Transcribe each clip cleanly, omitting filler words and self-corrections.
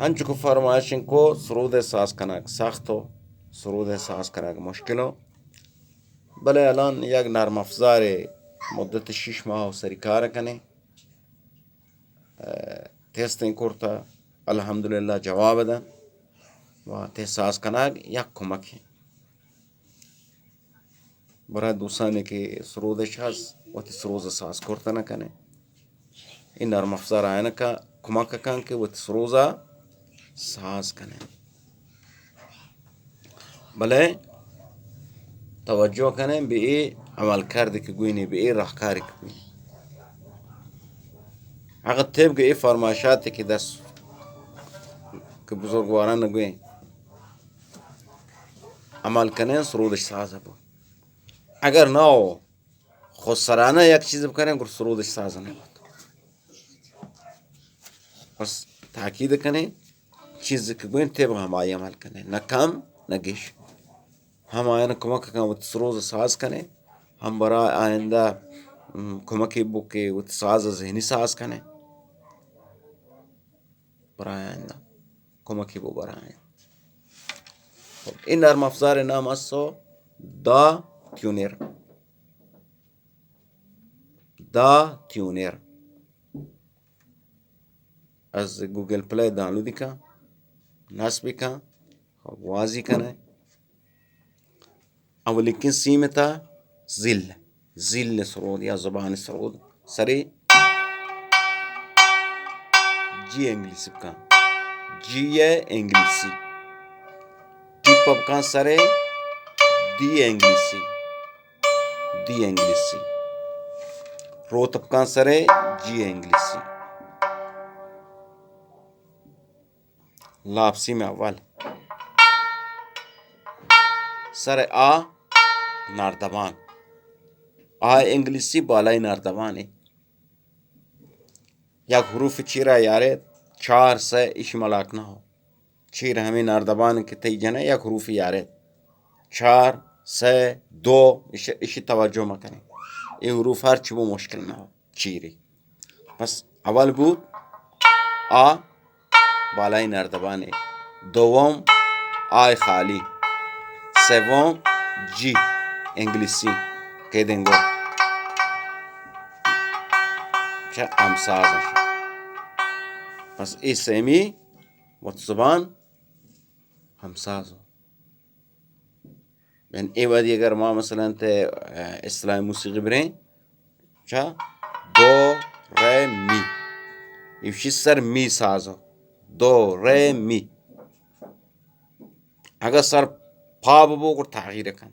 انچو کو فرمایشن کو سرود ساز کنک سخت و سرود ساز کنک مشکل و بله الان یک نرم افزار مدت 6 ماه سری کار کنه تستین کرتا الحمدلله جواب دادن و تحساس کنک یک کمک برای دوستانی که سرودش هست و سروز ساز کرتا نکنه این نرم افزار آینه که کمک کن که و سروز ساز کنه. بله توجه کنه به این عمل کرده که گوینی به این راهکاری که گوینی اگر طبق این فرمایشاتی که دست که بزرگواران نگوین عمل کنه سرودش ساز بود. اگر نه خود سرانه یک چیز بکنه گر سرودش ساز نبود. بس تاکید کنه چیزی که گوین طبق همایی عمل کنه نه کم نه گیش همایان کمک کنه و سروز ساز کنه هم برای آینده کمکی بو که و ساز ذهنی ساز کنه برای آینده کمکی بو برای آینده. این نرم افزار نام است دا تیونر. دا تیونر از گوگل پلی دانلودی کن نصبی کن وازی کنه اولیکن سیمتا زل سرود یا زبان سرود سری جی انگلیسی بکن جی انگلیسی ٹپ بکن سری دی انگلیسی روت بکن سری جی انگلیسی لابسی میں اول سر آ ناردبان آ انگلیسی بالای ناردبان ہے یک حروف چیرہ یارے 4 سے اش ملاک نہ ہو چیر ہمیں ناردبان کی تی جنے یک حروف یارے 4 سے 2 اش توجہ مکنی این حروف هر چی بو مشکل نہ ہو چیری بس اول بود آ بالای ناردبان ہے دوم آی خالی سوم جی انگلیسی که دنگو چه امسازش پس ای سیمی و زبان همسازو یعنی ای وادی اگر ما مثلا ته اصطلاح موسیقی برین چه دو ره می ایفشی سر می سازو دو ره می اگر سر پا بو تغییر کن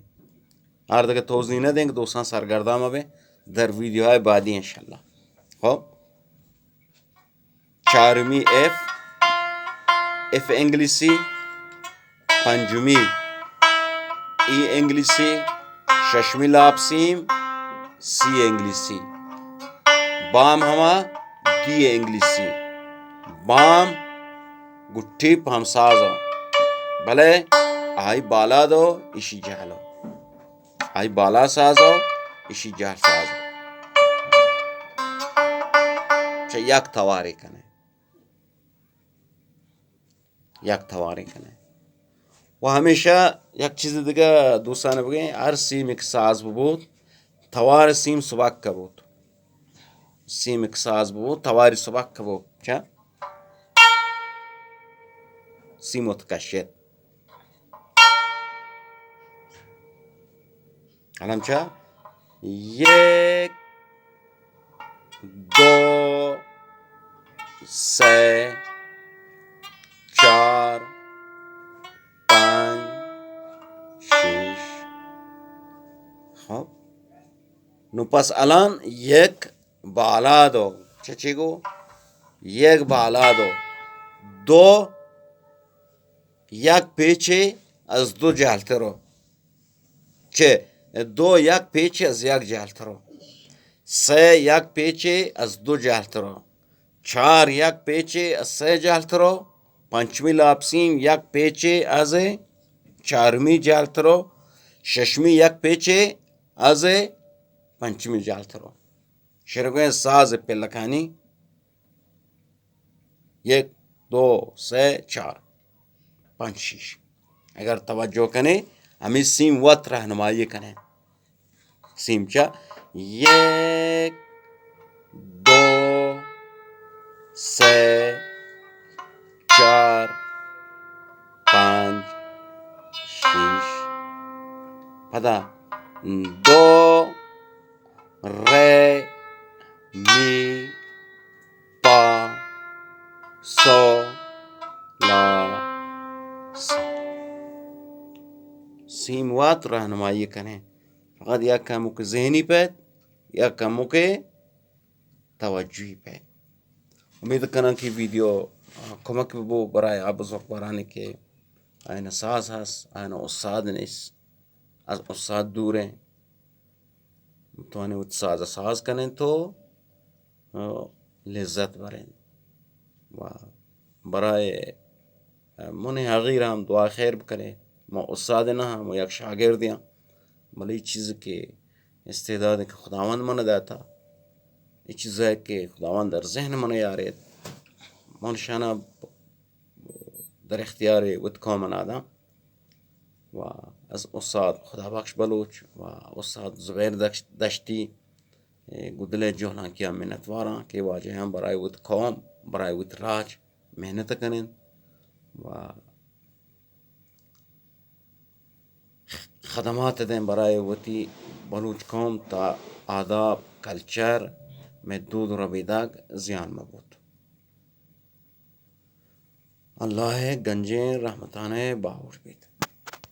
هر دیگه توضیح ندیں دوستان سرگردان به در ویدیوهای بعدی انشالله. خب چهارمی اف انگلیسی پنجمی ای انگلیسی ششمی لابسیم سی انگلیسی بام ہما دی انگلیسی بام گٹھی پم سازو بلے آئی بالا دو ایشی جہلو آئی بالا سازو ایشی جہل سازو چه یک تواری کنه و همیشه یک چیز دیگه دوستانه بگیم هر سیم یک ساز بود توار سیم سبک که بود سیم یک ساز بود تواری سبک که بود چه سیم متکشد الان چه یک دو سه چار پنج شش خب نو پس الان یک بالا دو چه گو یک بالا دو یک پیچه از دو جهلته رو چه دو یک پیچه از یک جهلته رو سه یک پیچه از دو جهلته رو چهار یک پیچه از سه جهلته رو پنجمی لابسیم یک پیچه از چهارمی جهلته رو ششمی یک پیچه از پنجمی جهلته رو شروع ساز پلکانی یک 2 3 4 5 6 اگر توجہ کنے ہمیں سیم وت رہنمائی کنے سیم چا 1 2 3 4 5 6 پدا 2 رے می پا سو لا سی سیم وات رہنمائی کنے فقط یا کامو کے ذہنی پید یا کامو کے توجہی پید. امید کنن کہ ویڈیو کمک بو برائے آبز وقت برانے کے آئین ساز ہس آئین استاد نیس از استاد دور ہیں تو آنے ساز ساز کنن تو لذت بریں و برائے من حقیر ہم دعا خیر بکنے ما استاد نہ ہم یک شاگرد ہیں بلی چیز کے استعداد کہ خداوند من داتا یہ چیز ہے کہ خداوند در ذہن من یارید من شانہ در اختیار ود قوم آدم و از استاد خدا بخش بلوچ و استاد زبیر دشتی گدل جوہلاں کیا محنت واراں کہ واجہ ہم برائے ود قوم برائے ود راج محنت کنن و خدمات دیں برائے وتی بلوچ قوم تا آداب کلچر میں دود ربیداگ زیان مبوت. اللہ گنجیں رحمتانے باہور بیت.